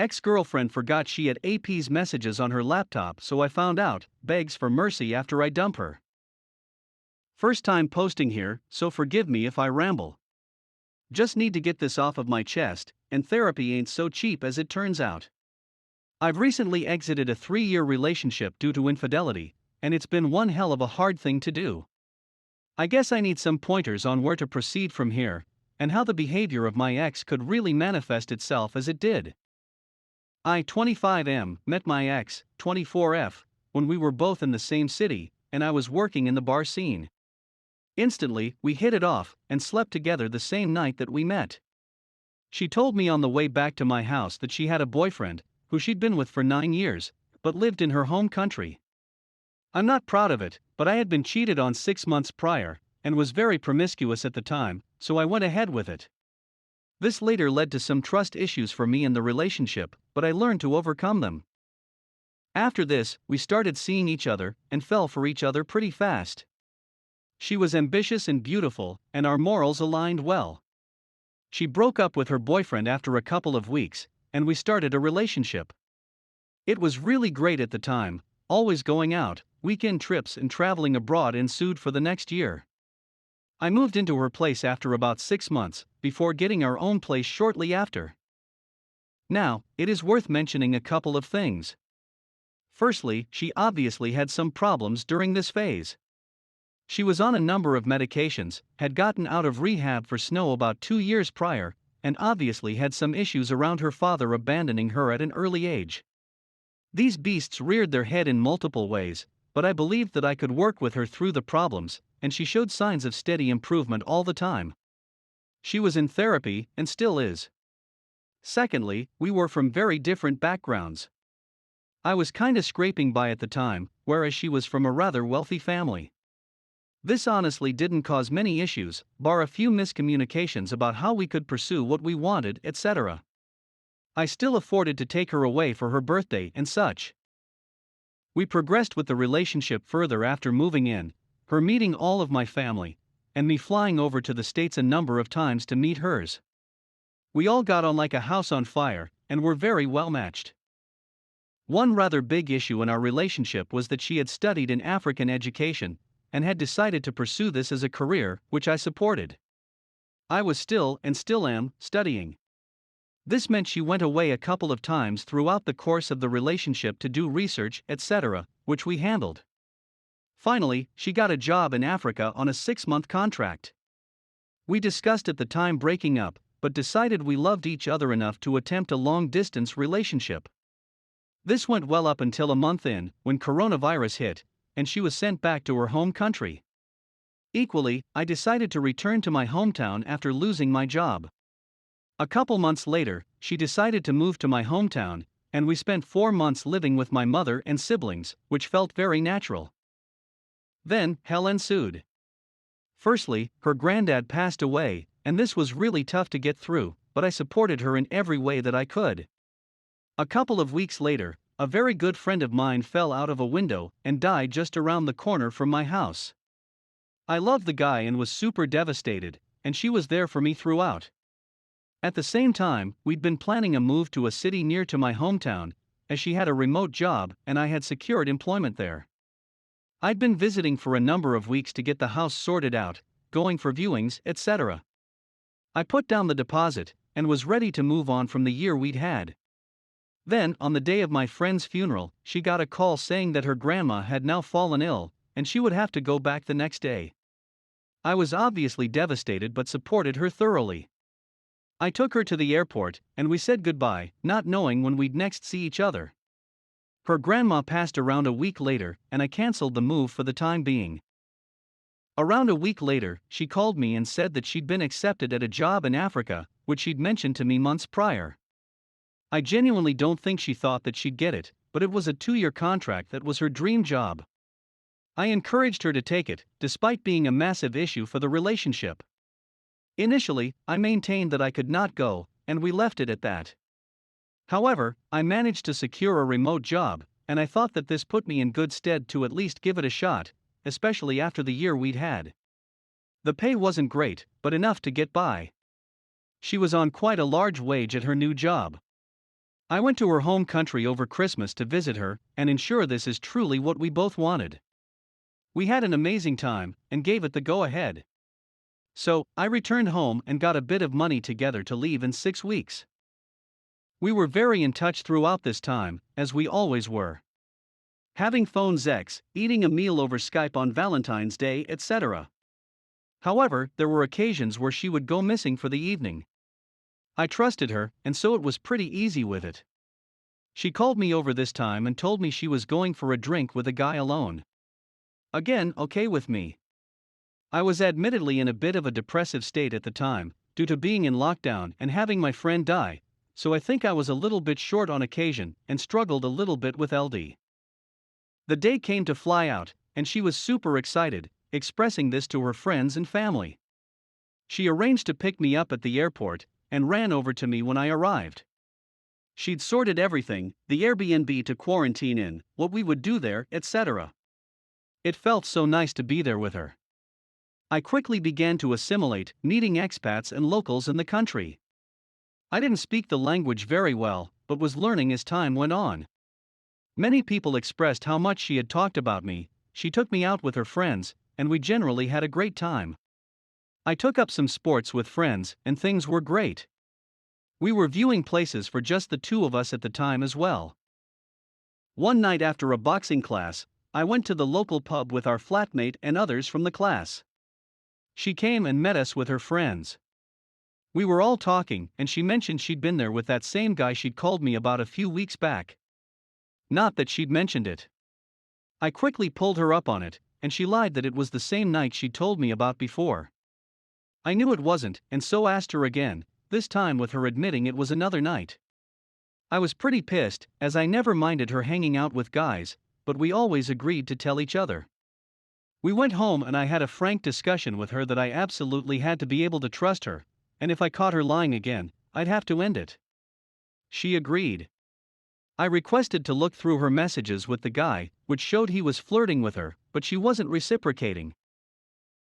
Ex-girlfriend forgot she had AP's messages on her laptop, so I found out, begs for mercy after I dump her. First time posting here, so forgive me if I ramble. Just need to get this off of my chest, and therapy ain't so cheap as it turns out. I've recently exited a 3-year relationship due to infidelity, and it's been one hell of a hard thing to do. I guess I need some pointers on where to proceed from here, and how the behavior of my ex could really manifest itself as it did. I, 25M, met my ex, 24F, when we were both in the same city, and I was working in the bar scene. Instantly, we hit it off, and slept together the same night that we met. She told me on the way back to my house that she had a boyfriend, who she'd been with for 9 years, but lived in her home country. I'm not proud of it, but I had been cheated on 6 months prior, and was very promiscuous at the time, so I went ahead with it. This later led to some trust issues for me in the relationship, but I learned to overcome them. After this, we started seeing each other, and fell for each other pretty fast. She was ambitious and beautiful, and our morals aligned well. She broke up with her boyfriend after a couple of weeks, and we started a relationship. It was really great at the time, always going out, weekend trips and traveling abroad ensued for the next year. I moved into her place after about 6 months, before getting our own place shortly after. Now, it is worth mentioning a couple of things. Firstly, she obviously had some problems during this phase. She was on a number of medications, had gotten out of rehab for snow about 2 years prior, and obviously had some issues around her father abandoning her at an early age. These beasts reared their head in multiple ways, but I believed that I could work with her through the problems, and she showed signs of steady improvement all the time. She was in therapy, and still is. Secondly, we were from very different backgrounds. I was kinda scraping by at the time, whereas she was from a rather wealthy family. This honestly didn't cause many issues, bar a few miscommunications about how we could pursue what we wanted, etc. I still afforded to take her away for her birthday and such. We progressed with the relationship further after moving in, her meeting all of my family, and me flying over to the States a number of times to meet hers. We all got on like a house on fire, and were very well matched. One rather big issue in our relationship was that she had studied in African education, and had decided to pursue this as a career, which I supported. I was still, and still am, studying. This meant she went away a couple of times throughout the course of the relationship to do research, etc., which we handled. Finally, she got a job in Africa on a 6-month contract. We discussed at the time breaking up, but decided we loved each other enough to attempt a long-distance relationship. This went well up until a month in, when coronavirus hit, and she was sent back to her home country. Equally, I decided to return to my hometown after losing my job. A couple months later, she decided to move to my hometown, and we spent 4 months living with my mother and siblings, which felt very natural. Then, hell ensued. Firstly, her granddad passed away, and this was really tough to get through, but I supported her in every way that I could. A couple of weeks later, a very good friend of mine fell out of a window and died just around the corner from my house. I loved the guy and was super devastated, and she was there for me throughout. At the same time, we'd been planning a move to a city near to my hometown, as she had a remote job and I had secured employment there. I'd been visiting for a number of weeks to get the house sorted out, going for viewings, etc. I put down the deposit, and was ready to move on from the year we'd had. Then, on the day of my friend's funeral, she got a call saying that her grandma had now fallen ill, and she would have to go back the next day. I was obviously devastated but supported her thoroughly. I took her to the airport, and we said goodbye, not knowing when we'd next see each other. Her grandma passed around a week later, and I cancelled the move for the time being. Around a week later, she called me and said that she'd been accepted at a job in Africa, which she'd mentioned to me months prior. I genuinely don't think she thought that she'd get it, but it was a 2-year contract that was her dream job. I encouraged her to take it, despite being a massive issue for the relationship. Initially, I maintained that I could not go, and we left it at that. However, I managed to secure a remote job, and I thought that this put me in good stead to at least give it a shot, especially after the year we'd had. The pay wasn't great, but enough to get by. She was on quite a large wage at her new job. I went to her home country over Christmas to visit her and ensure this is truly what we both wanted. We had an amazing time and gave it the go ahead. So, I returned home and got a bit of money together to leave in 6 weeks. We were very in touch throughout this time, as we always were. Having phone sex, eating a meal over Skype on Valentine's Day, etc. However, there were occasions where she would go missing for the evening. I trusted her, and so it was pretty easy with it. She called me over this time and told me she was going for a drink with a guy alone. Again, okay with me. I was admittedly in a bit of a depressive state at the time, due to being in lockdown and having my friend die, so I think I was a little bit short on occasion and struggled a little bit with LD. The day came to fly out, and she was super excited, expressing this to her friends and family. She arranged to pick me up at the airport and ran over to me when I arrived. She'd sorted everything, the Airbnb to quarantine in, what we would do there, etc. It felt so nice to be there with her. I quickly began to assimilate, meeting expats and locals in the country. I didn't speak the language very well, but was learning as time went on. Many people expressed how much she had talked about me. She took me out with her friends, and we generally had a great time. I took up some sports with friends, and things were great. We were viewing places for just the two of us at the time as well. One night after a boxing class, I went to the local pub with our flatmate and others from the class. She came and met us with her friends. We were all talking, and she mentioned she'd been there with that same guy she'd called me about a few weeks back. Not that she'd mentioned it. I quickly pulled her up on it, and she lied that it was the same night she'd told me about before. I knew it wasn't, and so asked her again, this time with her admitting it was another night. I was pretty pissed, as I never minded her hanging out with guys, but we always agreed to tell each other. We went home and I had a frank discussion with her that I absolutely had to be able to trust her, and if I caught her lying again, I'd have to end it. She agreed. I requested to look through her messages with the guy, which showed he was flirting with her, but she wasn't reciprocating.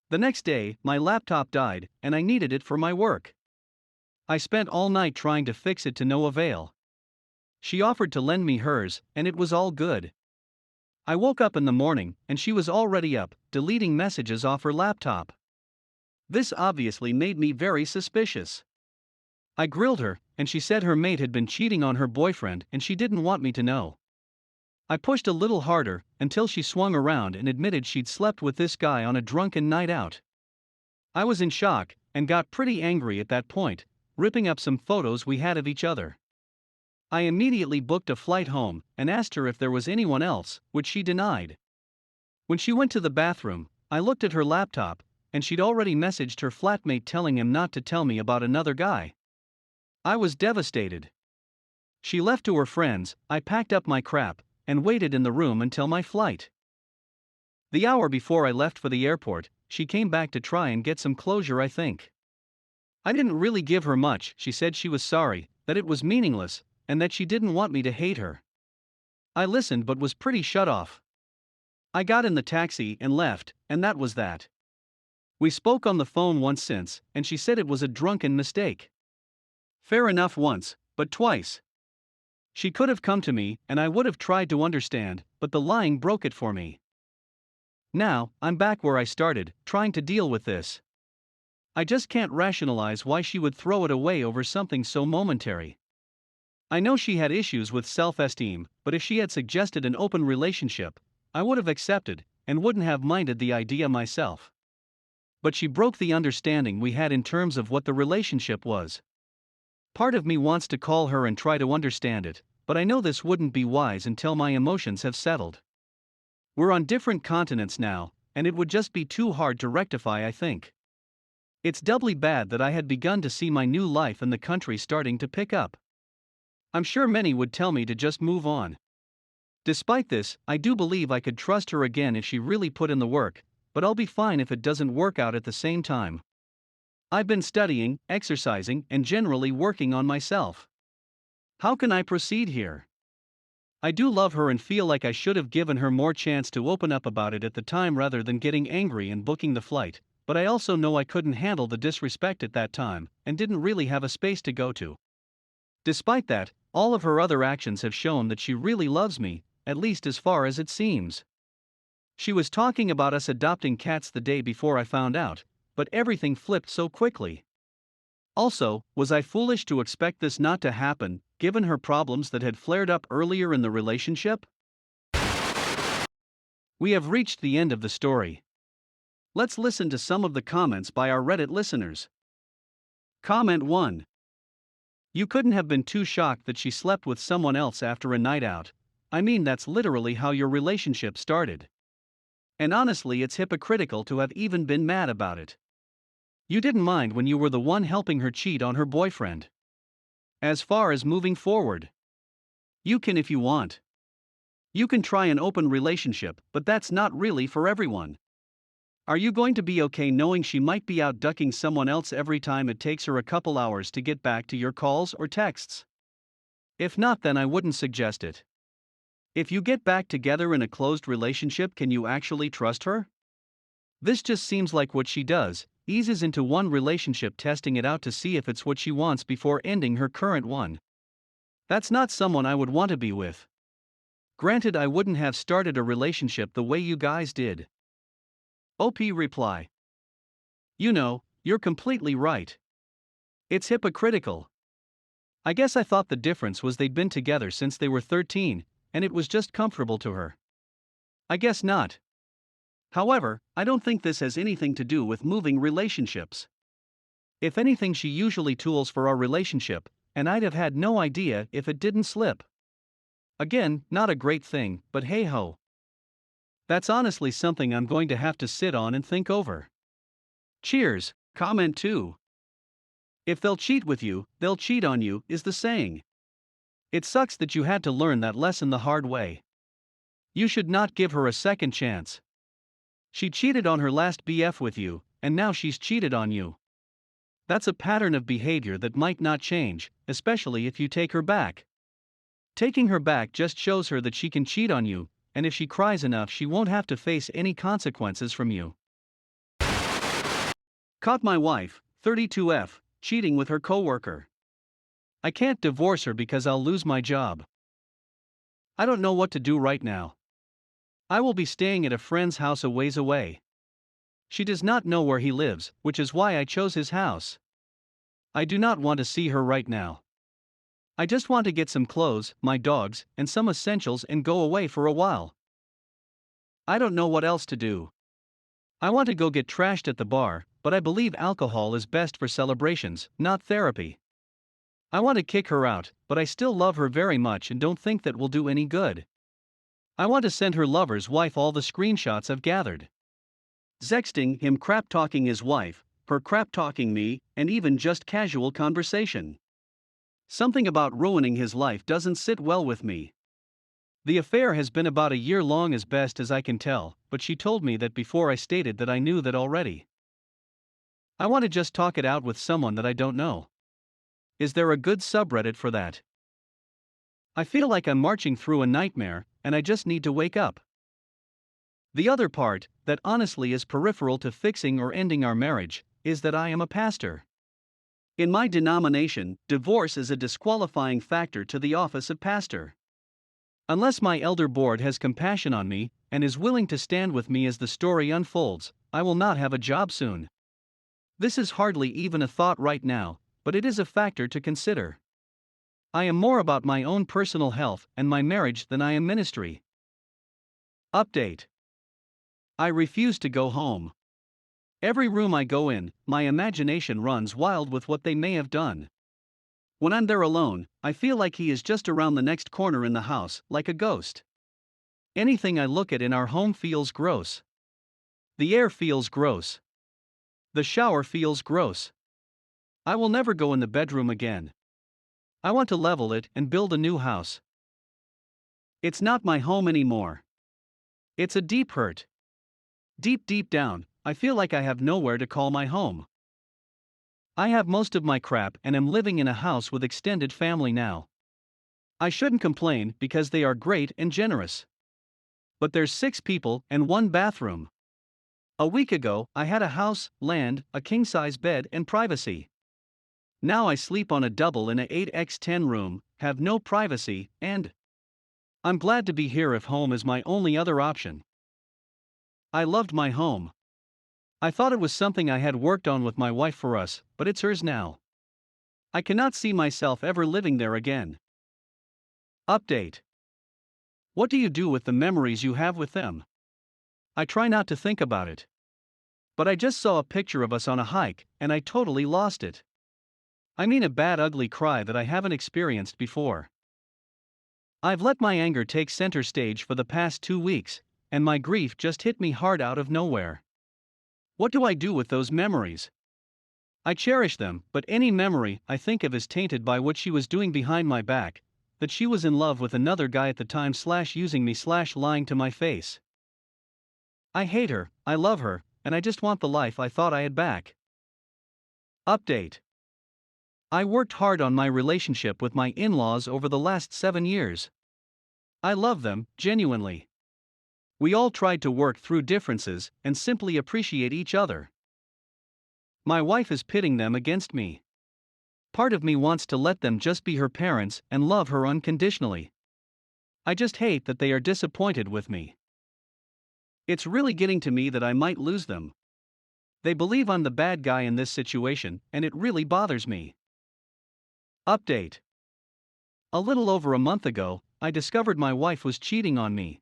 The next day, my laptop died, and I needed it for my work. I spent all night trying to fix it to no avail. She offered to lend me hers, and it was all good. I woke up in the morning, and she was already up, deleting messages off her laptop. This obviously made me very suspicious. I grilled her, and she said her mate had been cheating on her boyfriend and she didn't want me to know. I pushed a little harder, until she swung around and admitted she'd slept with this guy on a drunken night out. I was in shock, and got pretty angry at that point, ripping up some photos we had of each other. I immediately booked a flight home, and asked her if there was anyone else, which she denied. When she went to the bathroom, I looked at her laptop, and she'd already messaged her flatmate telling him not to tell me about another guy. I was devastated. She left to her friends, I packed up my crap, and waited in the room until my flight. The hour before I left for the airport, she came back to try and get some closure, I think. I didn't really give her much. She said she was sorry, that it was meaningless, and that she didn't want me to hate her. I listened but was pretty shut off. I got in the taxi and left, and that was that. We spoke on the phone once since, and she said it was a drunken mistake. Fair enough once, but twice. She could have come to me, and I would have tried to understand, but the lying broke it for me. Now, I'm back where I started, trying to deal with this. I just can't rationalize why she would throw it away over something so momentary. I know she had issues with self-esteem, but if she had suggested an open relationship, I would have accepted, and wouldn't have minded the idea myself. But she broke the understanding we had in terms of what the relationship was. Part of me wants to call her and try to understand it, but I know this wouldn't be wise until my emotions have settled. We're on different continents now, and it would just be too hard to rectify, I think. It's doubly bad that I had begun to see my new life in the country starting to pick up. I'm sure many would tell me to just move on. Despite this, I do believe I could trust her again if she really put in the work, but I'll be fine if it doesn't work out at the same time. I've been studying, exercising, and generally working on myself. How can I proceed here? I do love her and feel like I should have given her more chance to open up about it at the time rather than getting angry and booking the flight, but I also know I couldn't handle the disrespect at that time, and didn't really have a space to go to. Despite that, All of her other actions have shown that she really loves me, at least as far as it seems. She was talking about us adopting cats the day before I found out, but everything flipped so quickly. Also, was I foolish to expect this not to happen, given her problems that had flared up earlier in the relationship? We have reached the end of the story. Let's listen to some of the comments by our Reddit listeners. Comment 1. You couldn't have been too shocked that she slept with someone else after a night out. I mean, that's literally how your relationship started. And honestly, it's hypocritical to have even been mad about it. You didn't mind when you were the one helping her cheat on her boyfriend. As far as moving forward, you can if you want. You can try an open relationship, but that's not really for everyone. Are you going to be okay knowing she might be out ducking someone else every time it takes her a couple hours to get back to your calls or texts? If not, then I wouldn't suggest it. If you get back together in a closed relationship, can you actually trust her? This just seems like what she does, eases into one relationship testing it out to see if it's what she wants before ending her current one. That's not someone I would want to be with. Granted, I wouldn't have started a relationship the way you guys did. OP reply. You know, you're completely right. It's hypocritical. I guess I thought the difference was they'd been together since they were 13, and it was just comfortable to her. I guess not. However, I don't think this has anything to do with moving relationships. If anything, she usually tools for our relationship, and I'd have had no idea if it didn't slip. Again, not a great thing, but hey ho. That's honestly something I'm going to have to sit on and think over. Cheers. Comment 2. If they'll cheat with you, they'll cheat on you, is the saying. It sucks that you had to learn that lesson the hard way. You should not give her a second chance. She cheated on her last BF with you, and now she's cheated on you. That's a pattern of behavior that might not change, especially if you take her back. Taking her back just shows her that she can cheat on you, and if she cries enough, she won't have to face any consequences from you. Caught my wife, 32F, cheating with her coworker. I can't divorce her because I'll lose my job. I don't know what to do right now. I will be staying at a friend's house a ways away. She does not know where he lives, which is why I chose his house. I do not want to see her right now. I just want to get some clothes, my dogs, and some essentials and go away for a while. I don't know what else to do. I want to go get trashed at the bar, but I believe alcohol is best for celebrations, not therapy. I want to kick her out, but I still love her very much and don't think that will do any good. I want to send her lover's wife all the screenshots I've gathered. Sexting him, crap talking his wife, her crap talking me, and even just casual conversation. Something about ruining his life doesn't sit well with me. The affair has been about a year long as best as I can tell, but she told me that before I stated that I knew that already. I want to just talk it out with someone that I don't know. Is there a good subreddit for that? I feel like I'm marching through a nightmare, and I just need to wake up. The other part, that honestly is peripheral to fixing or ending our marriage, is that I am a pastor. In my denomination, divorce is a disqualifying factor to the office of pastor. Unless my elder board has compassion on me and is willing to stand with me as the story unfolds, I will not have a job soon. This is hardly even a thought right now, but it is a factor to consider. I am more about my own personal health and my marriage than I am ministry. Update. I refuse to go home. Every room I go in, my imagination runs wild with what they may have done. When I'm there alone, I feel like he is just around the next corner in the house, like a ghost. Anything I look at in our home feels gross. The air feels gross. The shower feels gross. I will never go in the bedroom again. I want to level it and build a new house. It's not my home anymore. It's a deep hurt. Deep down, I feel like I have nowhere to call my home. I have most of my crap and am living in a house with extended family now. I shouldn't complain because they are great and generous. But there's 6 people and 1 bathroom. A week ago, I had a house, land, a king-size bed and privacy. Now I sleep on a double in a 8x10 room, have no privacy, and I'm glad to be here if home is my only other option. I loved my home. I thought it was something I had worked on with my wife for us, but it's hers now. I cannot see myself ever living there again. Update. What do you do with the memories you have with them? I try not to think about it. But I just saw a picture of us on a hike, and I totally lost it. I mean, a bad, ugly cry that I haven't experienced before. I've let my anger take center stage for the past 2 weeks, and my grief just hit me hard out of nowhere. What do I do with those memories? I cherish them, but any memory I think of is tainted by what she was doing behind my back, that she was in love with another guy at the time / using me / lying to my face. I hate her, I love her, and I just want the life I thought I had back. Update. I worked hard on my relationship with my in-laws over the last 7 years. I love them, genuinely. We all tried to work through differences and simply appreciate each other. My wife is pitting them against me. Part of me wants to let them just be her parents and love her unconditionally. I just hate that they are disappointed with me. It's really getting to me that I might lose them. They believe I'm the bad guy in this situation, and it really bothers me. Update. A little over a month ago, I discovered my wife was cheating on me.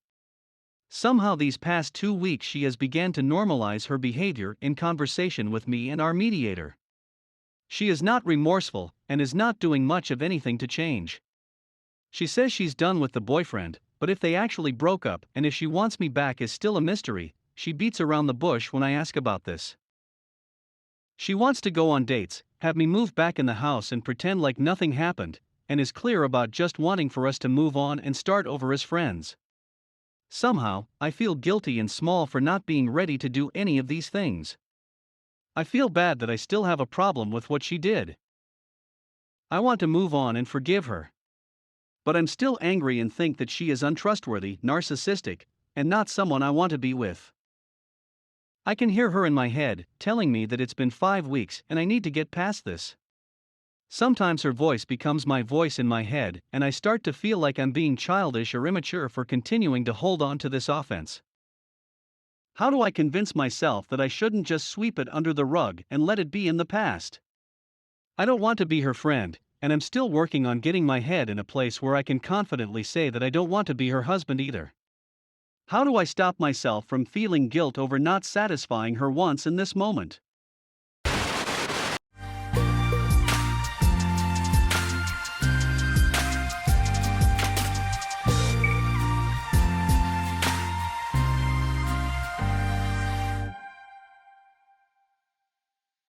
Somehow these past 2 weeks she has begun to normalize her behavior in conversation with me and our mediator. She is not remorseful and is not doing much of anything to change. She says she's done with the boyfriend, but if they actually broke up and if she wants me back is still a mystery. She beats around the bush when I ask about this. She wants to go on dates, have me move back in the house and pretend like nothing happened, and is clear about just wanting for us to move on and start over as friends. Somehow, I feel guilty and small for not being ready to do any of these things. I feel bad that I still have a problem with what she did. I want to move on and forgive her. But I'm still angry and think that she is untrustworthy, narcissistic, and not someone I want to be with. I can hear her in my head, telling me that it's been 5 weeks and I need to get past this. Sometimes her voice becomes my voice in my head, and I start to feel like I'm being childish or immature for continuing to hold on to this offense. How do I convince myself that I shouldn't just sweep it under the rug and let it be in the past? I don't want to be her friend, and I'm still working on getting my head in a place where I can confidently say that I don't want to be her husband either. How do I stop myself from feeling guilt over not satisfying her wants in this moment?